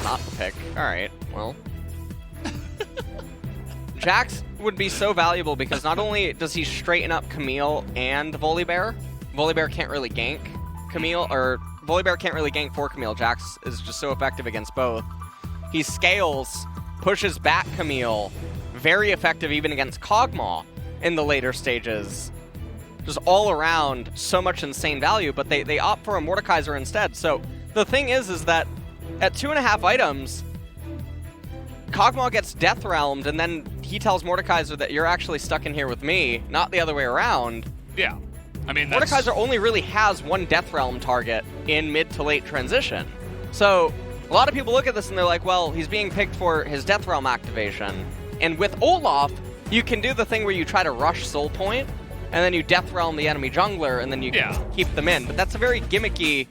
not the pick. Alright, well. Jax would be so valuable because not only does he straighten up Camille and Volibear, Volibear can't really gank Camille, or Volibear can't really gank for Camille. Jax is just so effective against both. He scales, pushes back Camille, very effective even against Kog'Maw in the later stages. Just all around, so much insane value, but they opt for a Mordekaiser instead. So the thing is that at 2.5 items, Kog'Maw gets Death Realmed, and then he tells Mordekaiser that you're actually stuck in here with me, not the other way around. Yeah. I mean, Mordekaiser only really has one Death Realm target in mid to late transition. So a lot of people look at this and they're like, well, he's being picked for his Death Realm activation. And with Olaf, you can do the thing where you try to rush Soul Point, and then you Death Realm the enemy jungler, and then you keep them in. But that's a very gimmicky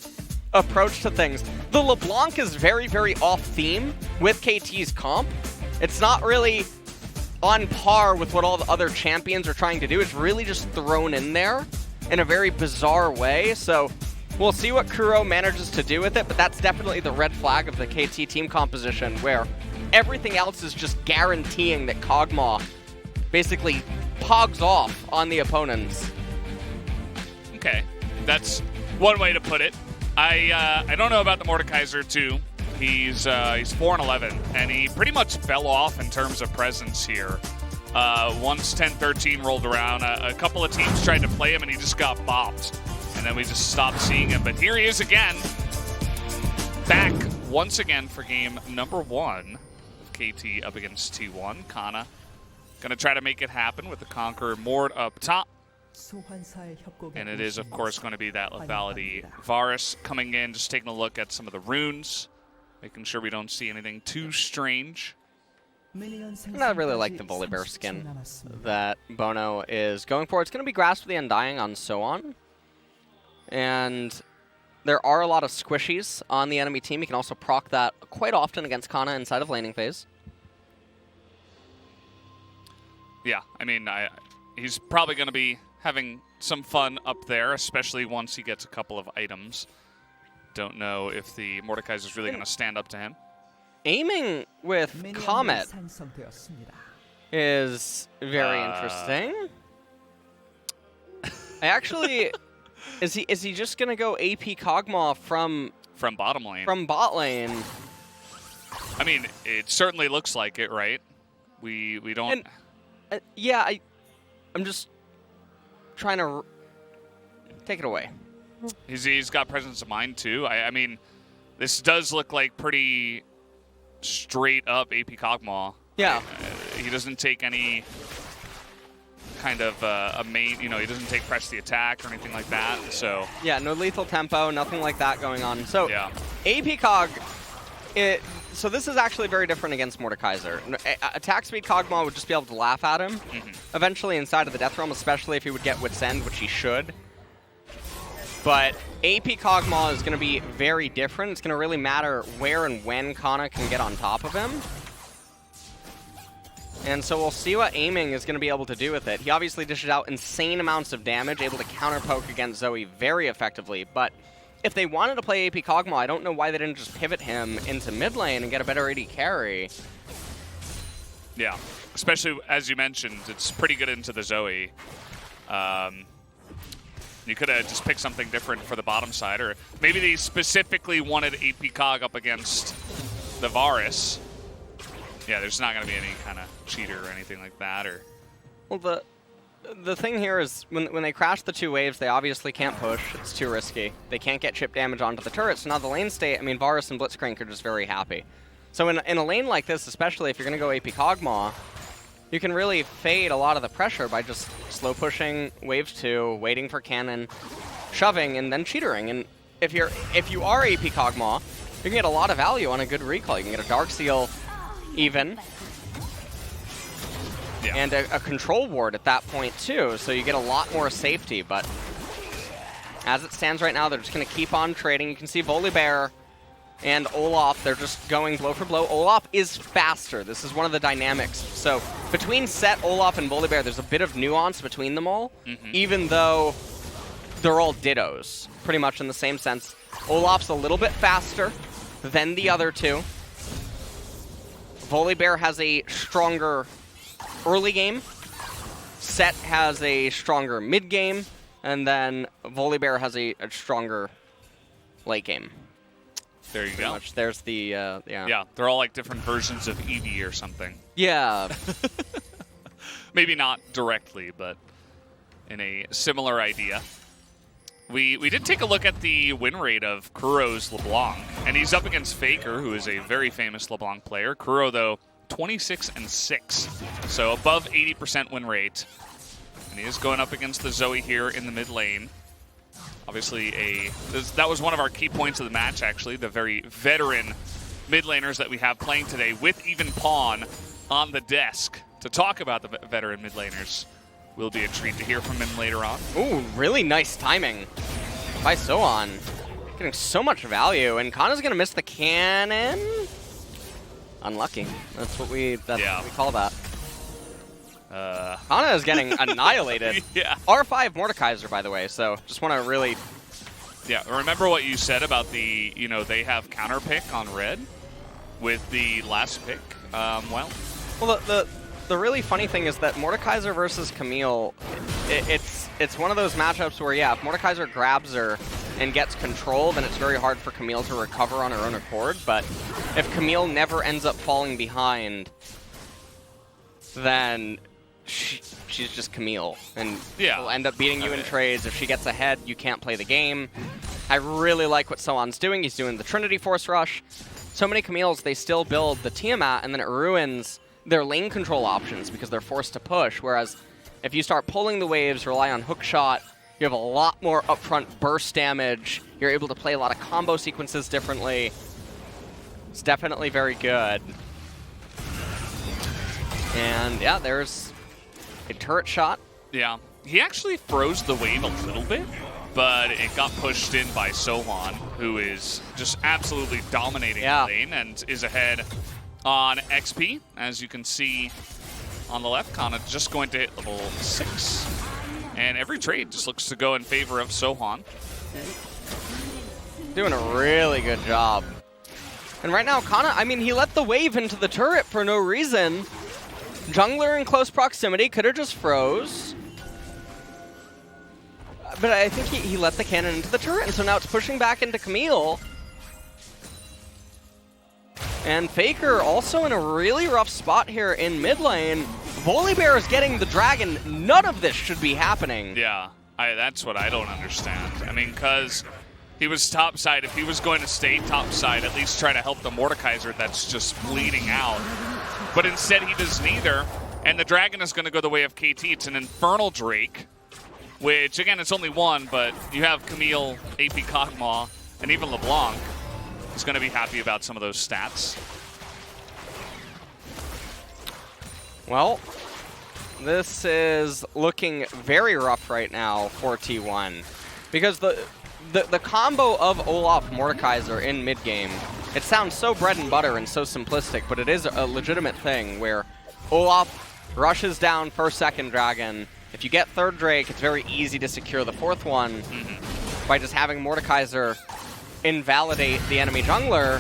approach to things. The LeBlanc is very, very off-theme with KT's comp. It's not really on par with what all the other champions are trying to do. It's really just thrown in there in a very bizarre way. So we'll see what Kuro manages to do with it, but that's definitely the red flag of the KT team composition, where everything else is just guaranteeing that Kog'Maw basically pogs off on the opponents. Okay, that's one way to put it. I don't know about the Mordekaiser too. He's 4-11, and he pretty much fell off in terms of presence here. Once 10-13 rolled around, a couple of teams tried to play him, and he just got bopped. And then we just stopped seeing him. But here he is again, back once again for game number 1 of KT up against T1. Canna gonna try to make it happen with the Conqueror Mord up top. And it is, of course, going to be that lethality. Varus coming in, just taking a look at some of the runes, making sure we don't see anything too strange. I really like the Volibear skin that bonO is going for. It's going to be Grasp of the Undying on SoHwan. And there are a lot of squishies on the enemy team. You can also proc that quite often against Canna inside of laning phase. Yeah, I mean, he's probably going to be having some fun up there, especially once he gets a couple of items. Don't know if the Mordekaiser is really going to stand up to him. Aiming with Comet is very interesting. I actually, is he just going to go AP Kog'Maw from bottom lane? From bot lane. I mean, it certainly looks like it, right? We don't. And, yeah, I'm just trying to take it away. He's got presence of mind too. I mean, this does look like pretty straight up AP Kog'Maw. Yeah. He doesn't take any kind of a main, he doesn't take press the attack or anything like that. So yeah, no lethal tempo, nothing like that going on. So yeah. AP Kog, so this is actually very different against Mordekaiser. Attack speed Kog'Maw would just be able to laugh at him eventually inside of the Death Realm, especially if he would get Wit's End, which he should. But AP Kog'Maw is going to be very different. It's going to really matter where and when Canna can get on top of him. And so we'll see what aiming is going to be able to do with it. He obviously dishes out insane amounts of damage, able to counter poke against Zoe very effectively. But if they wanted to play AP Kog'Maw, I don't know why they didn't just pivot him into mid lane and get a better AD carry. Yeah, especially as you mentioned, it's pretty good into the Zoe. You could have just picked something different for the bottom side, or maybe they specifically wanted AP Kog up against the Varus. Yeah, there's not going to be any kind of cheater or anything like that. Or well, the thing here is when they crash the 2 waves, they obviously can't push. It's too risky. They can't get chip damage onto the turrets. So now the lane state, I mean, Varus and Blitzcrank are just very happy. So in a lane like this, especially if you're going to go AP Kog'Maw, you can really fade a lot of the pressure by just slow pushing waves 2, waiting for cannon, shoving, and then cheatering. And if you are AP Kog'Maw, you can get a lot of value on a good recall. You can get a Dark Seal even. Yeah. And a control ward at that point too, so you get a lot more safety. But as it stands right now, they're just going to keep on trading. You can see Volibear and Olaf, they're just going blow for blow. Olaf is faster. This is one of the dynamics. So between Set, Olaf, and Volibear, there's a bit of nuance between them all, even though they're all dittos, pretty much in the same sense. Olaf's a little bit faster than the other two. Volibear has a stronger early game, Set has a stronger mid game, and then Volibear has a stronger late game. There you go. Much. There's the, yeah. Yeah, they're all like different versions of Eevee or something. Yeah. Maybe not directly, but in a similar idea. We did take a look at the win rate of Kuro's LeBlanc, and he's up against Faker, who is a very famous LeBlanc player. Kuro, though, 26-6, so above 80% win rate. And he is going up against the Zoe here in the mid lane. Obviously, that was one of our key points of the match, actually, the very veteran mid laners that we have playing today, with even Pawn on the desk to talk about the veteran mid laners. Will be a treat to hear from him later on. Ooh, really nice timing by SoHwan. Getting so much value, and Canna's gonna miss the cannon. Unlucky. That's what we call that. Canna is getting annihilated. Yeah. R5 Mordekaiser, by the way, so just want to really... Yeah, remember what you said about the, they have counter pick on red with the last pick? Well, the really funny thing is that Mordekaiser versus Camille, it's one of those matchups where, yeah, if Mordekaiser grabs her and gets control, then it's very hard for Camille to recover on her own accord. But if Camille never ends up falling behind, then she's just Camille. And she'll end up beating you in trades. If she gets ahead, you can't play the game. I really like what SoHwan's doing. He's doing the Trinity Force Rush. So many Camilles, they still build the Tiamat, and then it ruins their lane control options because they're forced to push, whereas if you start pulling the waves, rely on hook shot, you have a lot more upfront burst damage, you're able to play a lot of combo sequences differently. It's definitely very good. And yeah, there's a turret shot. Yeah, he actually froze the wave a little bit, but it got pushed in by SoHwan, who is just absolutely dominating the lane and is ahead on XP, as you can see on the left. Canna just going to hit level 6. And every trade just looks to go in favor of SoHwan. Doing a really good job. And right now, Canna, I mean, he let the wave into the turret for no reason. Jungler in close proximity could have just froze. But I think he let the cannon into the turret, and so now it's pushing back into Camille. And Faker also in a really rough spot here in mid lane. Volibear is getting the dragon. None of this should be happening. Yeah, that's what I don't understand. I mean, because he was topside. If he was going to stay topside, at least try to help the Mordekaiser that's just bleeding out. But instead he does neither. And the dragon is going to go the way of KT. It's an Infernal Drake, which, again, it's only one, but you have Camille, AP Kog'Maw, and even LeBlanc is going to be happy about some of those stats. Well, this is looking very rough right now for T1, because the combo of Olaf Mordekaiser in mid game, it sounds so bread and butter and so simplistic, but it is a legitimate thing where Olaf rushes down first, second dragon. If you get third Drake, it's very easy to secure the fourth one by just having Mordekaiser invalidate the enemy jungler.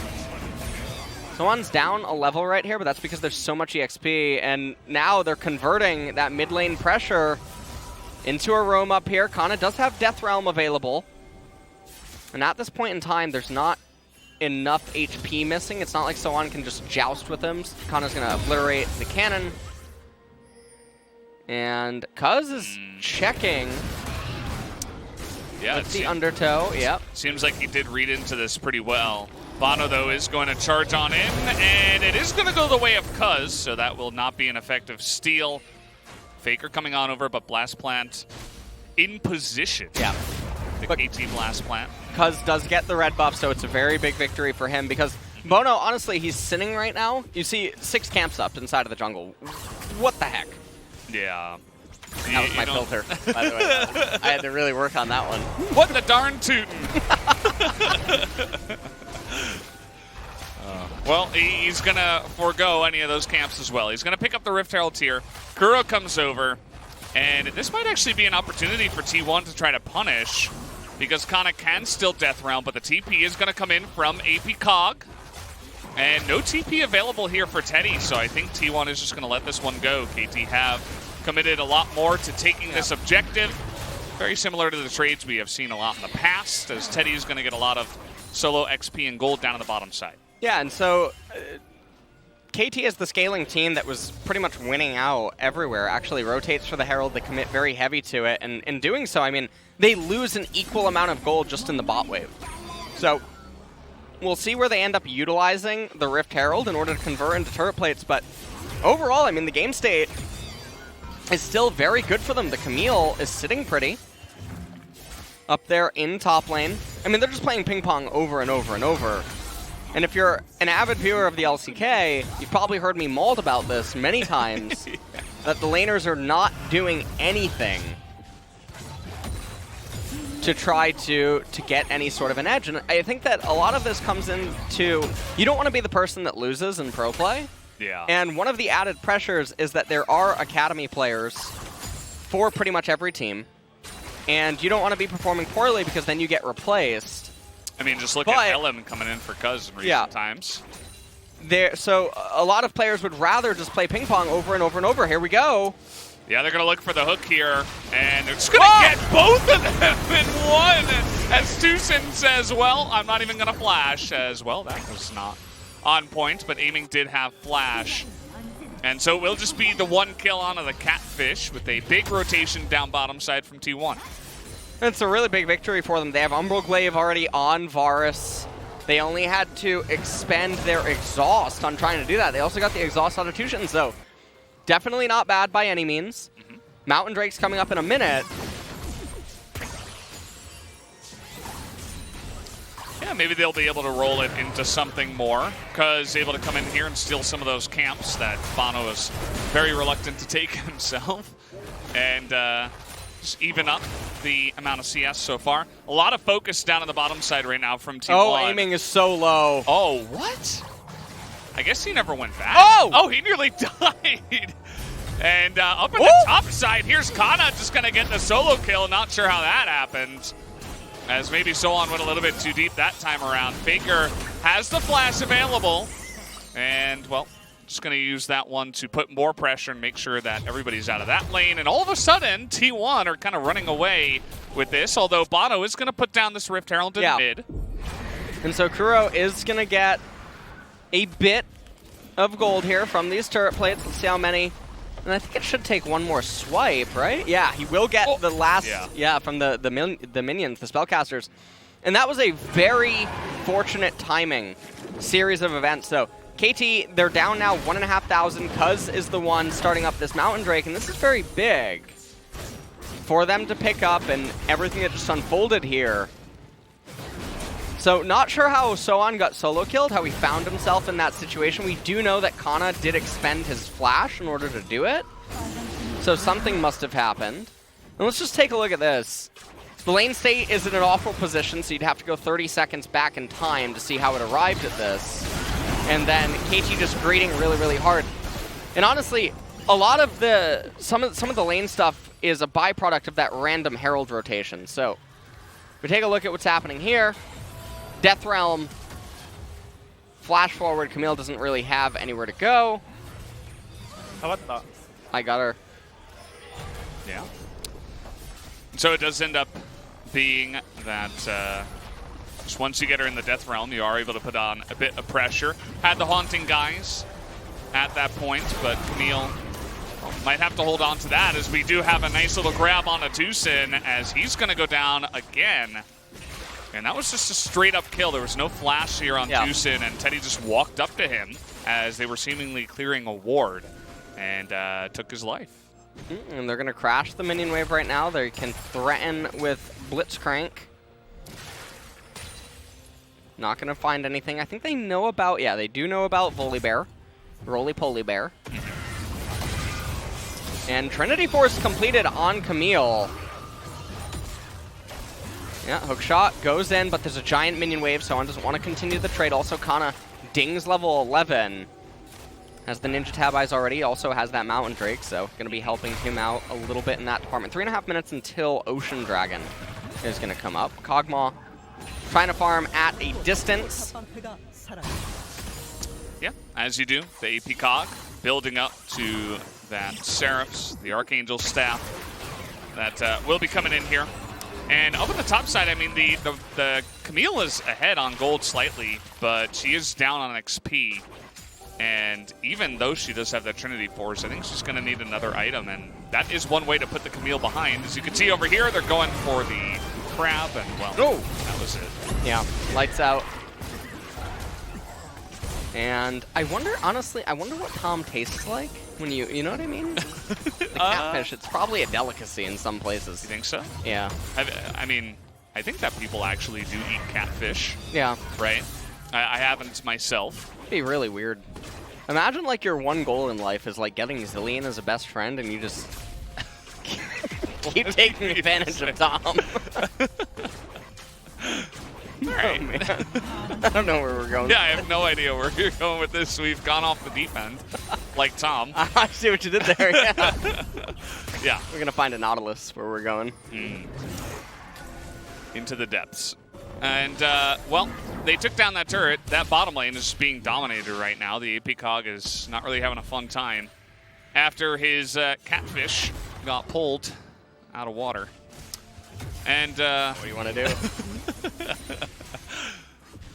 SoHwan's down a level right here, but that's because there's so much EXP, and now they're converting that mid lane pressure into a roam up here. Canna does have Death Realm available, and at this point in time, there's not enough HP missing. It's not like SoHwan can just joust with him. Canna's gonna obliterate the cannon, and Cuzz is checking. Yeah, with the undertow. Yep. Seems like he did read into this pretty well. bonO, though, is going to charge on in, and it is going to go the way of Cuzz, so that will not be an effective steal. Faker coming on over, but Blast Plant in position. Yeah. The KT Blast Plant. Cuzz does get the red buff, so it's a very big victory for him, because bonO, honestly, he's sinning right now. You see 6 camps up inside of the jungle. What the heck? Yeah. That was my filter, by the way. I had to really work on that one. What the darn tootin'? Well, he's going to forego any of those camps as well. He's going to pick up the Rift Herald here. Kuro comes over, and this might actually be an opportunity for T1 to try to punish, because Canna can still Death Realm, but the TP is going to come in from AP Cog. And no TP available here for Teddy, so I think T1 is just going to let this one go. KT have committed a lot more to taking this objective. Very similar to the trades we have seen a lot in the past, as Teddy is going to get a lot of solo XP and gold down on the bottom side. Yeah, and so KT is the scaling team that was pretty much winning out everywhere. Actually rotates for the Herald, they commit very heavy to it, and in doing so, I mean, they lose an equal amount of gold just in the bot wave. So we'll see where they end up utilizing the Rift Herald in order to convert into turret plates, but overall, I mean, the game state is still very good for them. The Camille is sitting pretty up there in top lane. I mean, they're just playing ping pong over and over and over. And if you're an avid viewer of the LCK, you've probably heard me mauled about this many times, that the laners are not doing anything to try to get any sort of an edge. And I think that a lot of this comes into, you don't want to be the person that loses in pro play. Yeah. And one of the added pressures is that there are academy players for pretty much every team. And you don't want to be performing poorly because then you get replaced. I mean, just look at LM coming in for Cuzz in recent times. So a lot of players would rather just play ping pong over and over and over. Here we go. Yeah, they're going to look for the hook here, and they're just going to get both of them in one. As TusiN says, well, I'm not even going to flash, as well. That was not on point, but aiming did have flash. And so it will just be the one kill onto the Catfish with a big rotation down bottom side from T1. It's a really big victory for them. They have Umbral Glaive already on Varus. They only had to expend their exhaust on trying to do that. They also got the exhaust out of TusiN, so definitely not bad by any means. Mountain Drake's coming up in a minute. Yeah, maybe they'll be able to roll it into something more. Cuzz able to come in here and steal some of those camps that bonO is very reluctant to take himself. And just even up the amount of CS so far. A lot of focus down on the bottom side right now from T1. Oh, aiming is so low. Oh, what? I guess he never went back. Oh, he nearly died. And up at the top side, here's Canna just going to get the solo kill. Not sure how that happened, as maybe SoHwan went a little bit too deep that time around. Faker has the flash available, and, well, just going to use that one to put more pressure and make sure that everybody's out of that lane. And all of a sudden, T1 are kind of running away with this, although bonO is going to put down this Rift Herald in mid. And so Kuro is going to get a bit of gold here from these turret plates. Let's see how many. And I think it should take one more swipe, right? Yeah, he will get the last, from the minions, the spellcasters. And that was a very fortunate timing series of events. So KT, they're down now 1,500. Cuzz is the one starting up this Mountain Drake, and this is very big for them to pick up and everything that just unfolded here. So not sure how SoHwan got solo killed, how he found himself in that situation. We do know that Canna did expend his flash in order to do it. So something must have happened. And let's just take a look at this. The lane state is in an awful position, so you'd have to go 30 seconds back in time to see how it arrived at this. And then KT just grading really, really hard. And honestly, a lot of the some of the lane stuff is a byproduct of that random Herald rotation. So if we take a look at what's happening here, Death Realm, flash forward, Camille doesn't really have anywhere to go. How about that? I got her. Yeah. So it does end up being that just once you get her in the Death Realm, you are able to put on a bit of pressure. Had the Haunting guys at that point, but Camille might have to hold on to that, as we do have a nice little grab on a TusiN, as he's going to go down again. And that was just a straight-up kill. There was no flash here on TusiN, and Teddy just walked up to him as they were seemingly clearing a ward and took his life. And they're going to crash the minion wave right now. They can threaten with Blitzcrank. Not going to find anything. I think they know about, they do know about Volibear. Roly-poly bear. And Trinity Force completed on Camille. Yeah, hook shot goes in, but there's a giant minion wave, so SoHwan doesn't want to continue the trade. Also, Canna dings level 11. Has the Ninja Tab Eyes already, also has that Mountain Drake, so going to be helping him out a little bit in that department. 3.5 minutes until Ocean Dragon is going to come up. Kog'Maw trying to farm at a distance. Yeah, as you do, the AP Cog building up to that Seraph's, the Archangel staff that will be coming in here. And up on the top side, I mean, the Camille is ahead on gold slightly, but she is down on XP. And even though she does have that Trinity Force, I think she's going to need another item. And that is one way to put the Camille behind. As you can see over here, they're going for the Crab, and well, that was it. Yeah, lights out. And I wonder, honestly, I wonder what Tahm tastes like when you know what I mean? The catfish, it's probably a delicacy in some places. You think so? Yeah. I mean, I think that people actually do eat catfish. Yeah. Right? I haven't myself. It'd be really weird. Imagine like your one goal in life is like getting Zillion as a best friend and you just keep taking advantage of Tahm. Alright. Oh, man. I don't know where we're going. Yeah, I have no idea where you're going with this. We've gone off the deep end, like Tahm. I see what you did there, yeah. Yeah. We're gonna find a Nautilus where we're going. Into the depths. And, well, they took down that turret. That bottom lane is being dominated right now. The AP Cog is not really having a fun time after his catfish got pulled out of water. And, What do you want to do?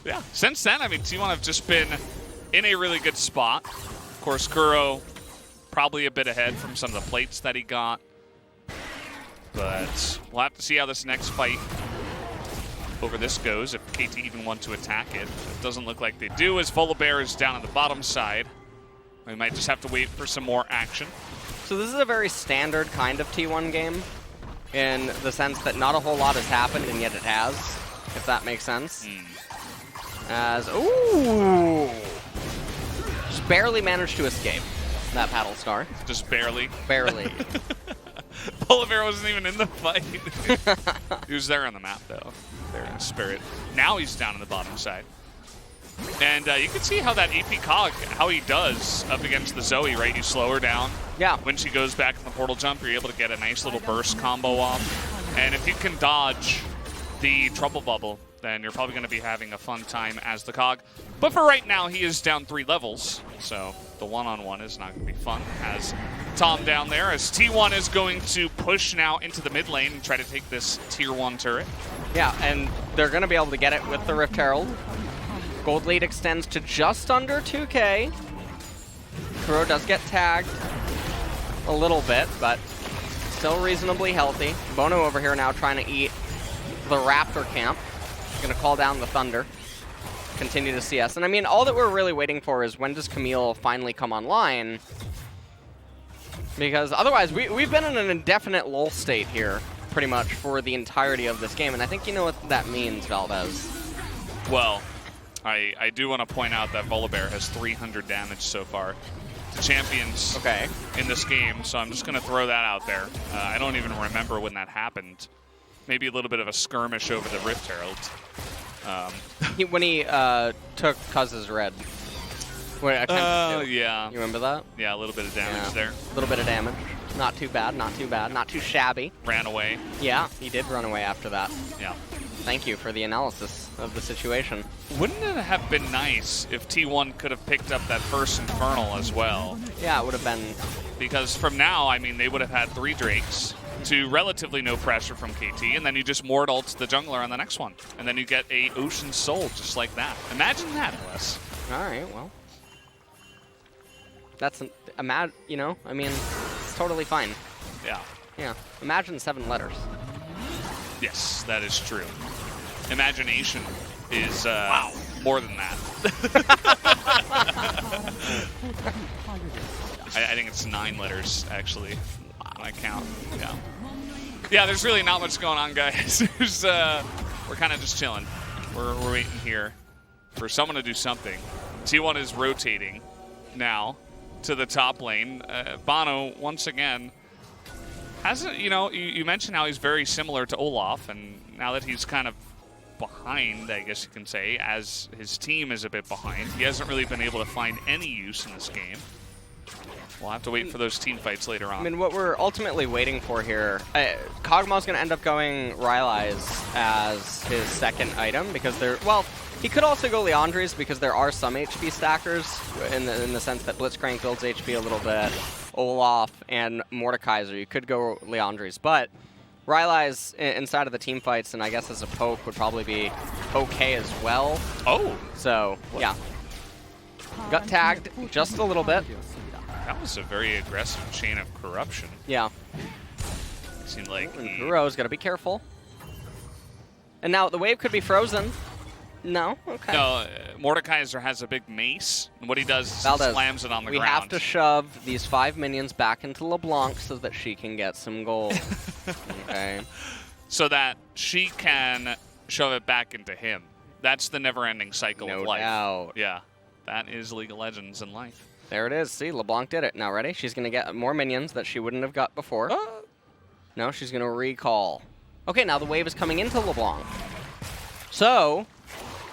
yeah, since then, I mean, T1 have just been in a really good spot. Of course, Kuro probably a bit ahead from some of the plates that he got. But we'll have to see how this next fight over this goes, if KT even want to attack it. It doesn't look like they do, as Volibear is down on the bottom side. We might just have to wait for some more action. So this is a very standard kind of T1 game, in the sense that not a whole lot has happened, and yet it has, if that makes sense. As, ooh! Just barely managed to escape that paddle star. Just barely. Barely. Volibear wasn't even in the fight. He was there on the map, though. There in spirit. Now he's down on the bottom side. And you can see how that AP Cog, how he does up against the Zoe, right? You slow her down. Yeah. When she goes back in the portal jump, you're able to get a nice little burst combo off. And if you can dodge the Trouble Bubble, then you're probably going to be having a fun time as the Cog. But for right now, he is down 3 levels. So the one-on-one is not going to be fun. As Tahm down there, as T1 is going to push now into the mid lane and try to take this tier 1 turret. Yeah, and they're going to be able to get it with the Rift Herald. Gold lead extends to just under 2K. Kuro does get tagged a little bit, but still reasonably healthy. bonO over here now trying to eat the Raptor camp. Going to call down the Thunder. Continue to CS. And I mean, all that we're really waiting for is when does Camille finally come online? Because otherwise, we've been in an indefinite lull state here, pretty much, for the entirety of this game. And I think you know what that means, Valdez. Well, I do want to point out that Volibear has 300 damage so far to champions in this game, so I'm just going to throw that out there. I don't even remember when that happened. Maybe a little bit of a skirmish over the Rift Herald. When he took Cuzz's red. Yeah. You remember that? Yeah, a little bit of damage there. A little bit of damage. Not too bad, not too bad, not too shabby. Ran away. Yeah, he did run away after that. Yeah. Thank you for the analysis of the situation. Wouldn't it have been nice if T1 could have picked up that first Infernal as well? Yeah, it would have been. Because from now, I mean, they would have had 3 Drakes to relatively no pressure from KT, and then you just Mord ults the jungler on the next one. And then you get a Ocean Soul just like that. Imagine that, Wes. Alright, well. That's, you know, I mean, it's totally fine. Yeah. Yeah, imagine 7 letters. Yes, that is true. Imagination is more than that. I think it's 9 letters, actually. I count. Yeah. Yeah, there's really not much going on, guys. We're kind of just chilling. We're waiting here for someone to do something. T1 is rotating now to the top lane. bonO, once again, hasn't, you know, you mentioned how he's very similar to Olaf, and now that he's kind of behind, I guess you can say, as his team is a bit behind, he hasn't really been able to find any use in this game. We'll have to wait for those team fights later on. I mean, what we're ultimately waiting for here, Kog'Maw's going to end up going Rylai's as his second item, because they're, well, He could also go Leandri's because there are some HP stackers in the sense that Blitzcrank builds HP a little bit, Olaf and Mordekaiser. You could go Leandri's, but Rylai's inside of the team fights, and I guess as a poke would probably be okay as well. Oh! So, yeah. Got tagged just a little bit. That was a very aggressive chain of corruption. Yeah. It seemed like Kuro's got to be careful. And now the wave could be frozen. No? Okay. No, Mordekaiser has a big mace, and what he does is he slams it on the ground. We have to shove these 5 minions back into LeBlanc so that she can get some gold. Okay. So that she can shove it back into him. That's the never-ending cycle of life. No doubt. Yeah. That is League of Legends in life. There it is. See, LeBlanc did it. Now ready? She's going to get more minions that she wouldn't have got before. No, she's going to recall. Okay, now the wave is coming into LeBlanc. So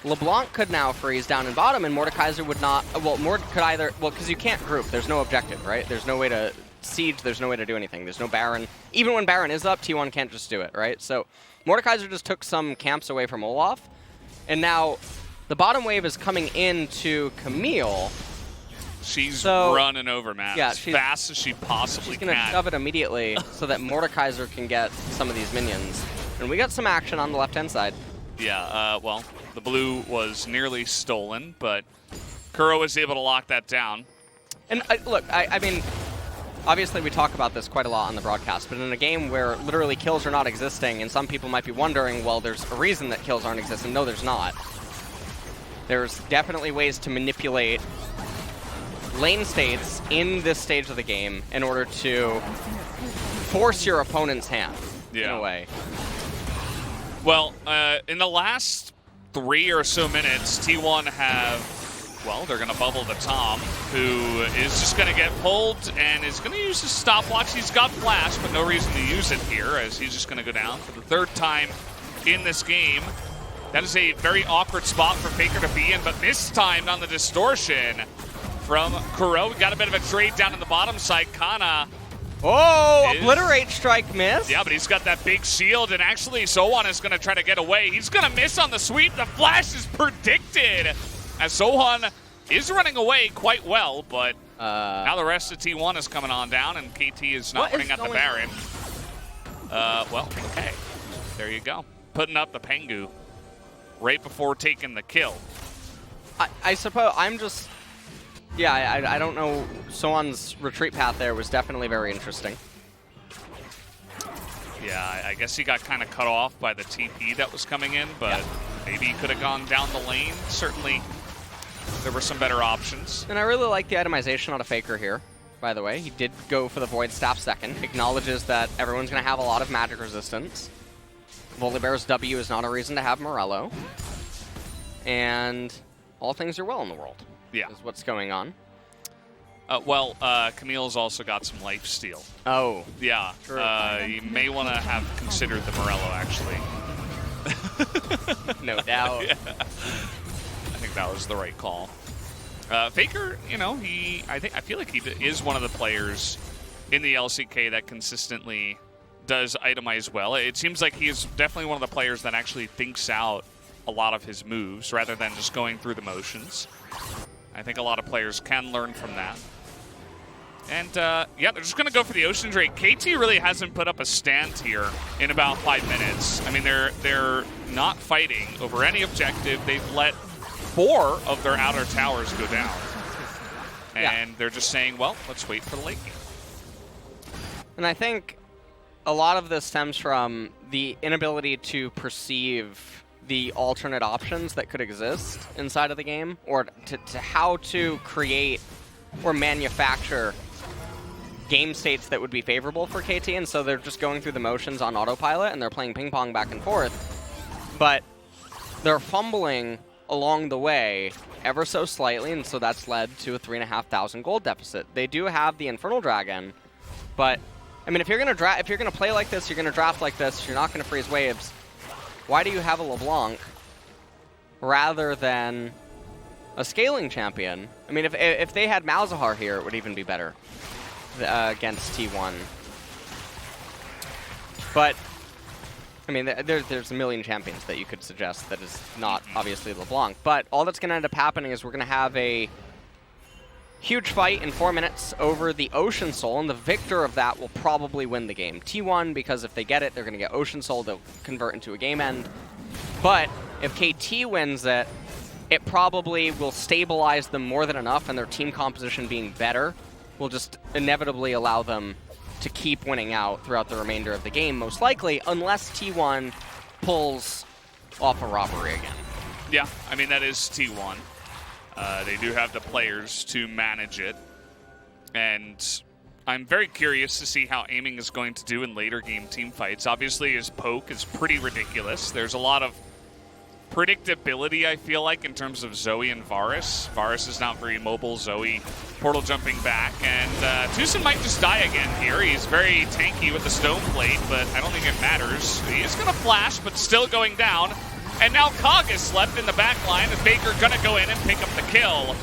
LeBlanc could now freeze down in bottom, and Mordekaiser would not. Well, Mord could either. Well, because you can't group. There's no objective, right? There's no way to siege. There's no way to do anything. There's no Baron. Even when Baron is up, T1 can't just do it, right? So Mordekaiser just took some camps away from Olaf, and now the bottom wave is coming into Camille. She's running over Matt as she's, fast as she possibly can. She's going to shove it immediately so that Mordekaiser can get some of these minions. And we got some action on the left-hand side. Yeah, well, the blue was nearly stolen, but Kuro was able to lock that down. And look, I mean, obviously we talk about this quite a lot on the broadcast, but in a game where literally kills are not existing, and some people might be wondering, well, there's a reason that kills aren't existing. No, there's not. There's definitely ways to manipulate lane states in this stage of the game in order to force your opponent's hand, in a way. Well, in the last 3 or so minutes, T1 have, well, they're going to bubble the Tahm, who is just going to get pulled and is going to use his stopwatch. He's got flash, but no reason to use it here, as he's just going to go down for the 3rd time in this game. That is a very awkward spot for Faker to be in, but this time on the distortion from Kuro. We got a bit of a trade down in the bottom side. Canna. Oh, obliterate strike miss. Yeah, but he's got that big shield, and actually SoHwan is going to try to get away. He's going to miss on the sweep. The flash is predicted as SoHwan is running away quite well, but now the rest of T1 is coming on down, and KT is not running at the Baron. Well, okay. There you go. Putting up the Pengu right before taking the kill. I suppose I'm just... Yeah, I don't know. SoHwan's retreat path there was definitely very interesting. Yeah, I guess he got kind of cut off by the TP that was coming in, but maybe he could have gone down the lane. Certainly, there were some better options. And I really like the itemization on a Faker here, by the way. He did go for the Void Staff second. Acknowledges that everyone's going to have a lot of magic resistance. Volibear's W is not a reason to have Morello. And all things are well in the world. Yeah. Is what's going on. Well, Camille's also got some lifesteal. Oh. Yeah. You may want to have considered the Morello, actually. No doubt. Yeah. I think that was the right call. Faker, you know, I feel like he is one of the players in the LCK that consistently does itemize well. It seems like he is definitely one of the players that actually thinks out a lot of his moves rather than just going through the motions. I think a lot of players can learn from that. And, yeah, they're just going to go for the Ocean Drake. KT really hasn't put up a stand here in about 5 minutes. I mean, they're not fighting over any objective. They've let 4 of their outer towers go down. And they're just saying, well, let's wait for the late game. And I think a lot of this stems from the inability to perceive the alternate options that could exist inside of the game, or to how to create or manufacture game states that would be favorable for KT, and so they're just going through the motions on autopilot, and they're playing ping pong back and forth, but they're fumbling along the way ever so slightly, and so that's led to a 3,500 gold deficit. They do have the Infernal Dragon, but I mean, if you're gonna play like this, you're gonna draft like this, you're not gonna freeze waves. Why do you have a LeBlanc rather than a scaling champion? I mean, if they had Malzahar here, it would even be better against T1. But I mean, there's a million champions that you could suggest that is not obviously LeBlanc, but all that's going to end up happening is we're going to have a huge fight in 4 minutes over the Ocean Soul, and the victor of that will probably win the game. T1, because if they get it, they're going to get Ocean Soul, they'll convert into a game end. But if KT wins it, it probably will stabilize them more than enough, and their team composition being better will just inevitably allow them to keep winning out throughout the remainder of the game, most likely, unless T1 pulls off a robbery again. Yeah, I mean, that is T1. They do have the players to manage it, and I'm very curious to see how aiming is going to do in later game team fights. Obviously, his poke is pretty ridiculous. There's a lot of predictability, I feel like, in terms of Zoe and Varus. Varus is not very mobile. Zoe portal jumping back, and TusiN might just die again here. He's very tanky with the stone plate, but I don't think it matters. He is going to flash, but still going down. And now Kog is left in the back line, and Baker going to go in and pick up the kill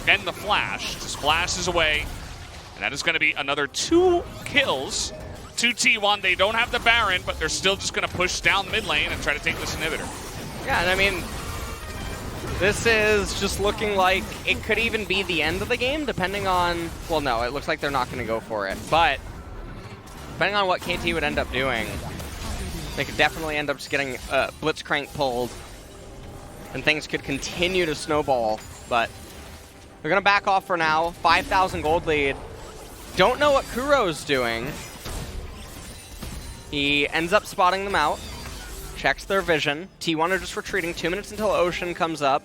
and the flash. Just flashes away, and that is going to be another 2 kills to T1. They don't have the Baron, but they're still just going to push down the mid lane and try to take this inhibitor. Yeah, and I mean, this is just looking like it could even be the end of the game, depending on... Well, no, it looks like they're not going to go for it. But depending on what KT would end up doing, they could definitely end up just getting Blitzcrank pulled, and things could continue to snowball. But they're going to back off for now. 5,000 gold lead. Don't know what Kuro's doing. He ends up spotting them out. Checks their vision. T1 are just retreating 2 minutes until Ocean comes up.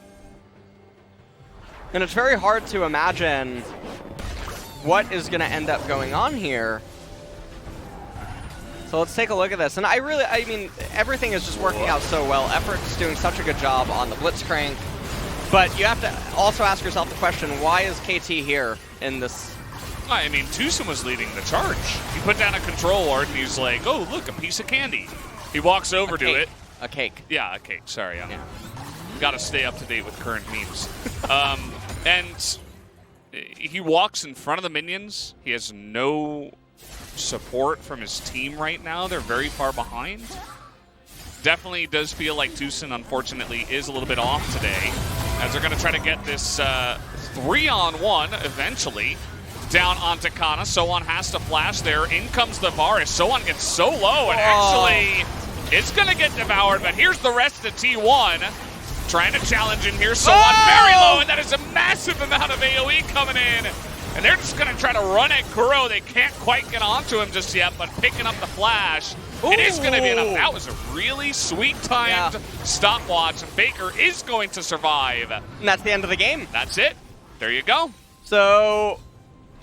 And it's very hard to imagine what is going to end up going on here. So let's take a look at this. And I mean, everything is just working out so well. Effort's doing such a good job on the Blitzcrank. But you have to also ask yourself the question, why is KT here in this? I mean, TusiN was leading the charge. He put down a control ward, and he's like, oh, look, a piece of candy. He walks over to it. A cake. Yeah, a cake. Sorry. Got to stay up to date with current memes. And he walks in front of the minions. He has no support from his team right now. They're very far behind. Definitely does feel like TusiN, unfortunately, is a little bit off today, as they're going to try to get this 3-on-1 eventually down onto Canna. SoHwan has to flash there. In comes the Varus. SoHwan gets so low, and actually it's going to get devoured, but here's the rest of T1 trying to challenge in here. SoHwan very low, and that is a massive amount of AoE coming in. And they're just going to try to run at Kuro. They can't quite get onto him just yet, but picking up the flash, it is going to be enough. That was a really sweet timed stopwatch, and Baker is going to survive. And that's the end of the game. That's it. There you go. So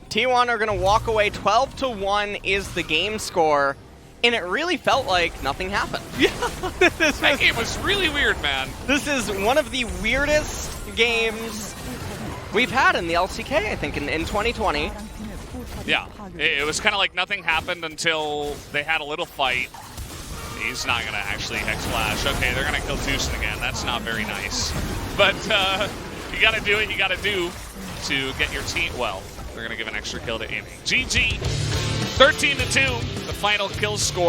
T1 are going to walk away. 12-1 is the game score. And it really felt like nothing happened. Yeah, that game was really weird, man. This is one of the weirdest games we've had in the LCK, I think, in 2020. Yeah, it was kind of like nothing happened until they had a little fight. He's not going to actually Hex Flash. Okay, they're going to kill TusiN again. That's not very nice. But you got to do what you got to do to get your team. Well, they're going to give an extra kill to Amy. GG, 13-2, the final kill score.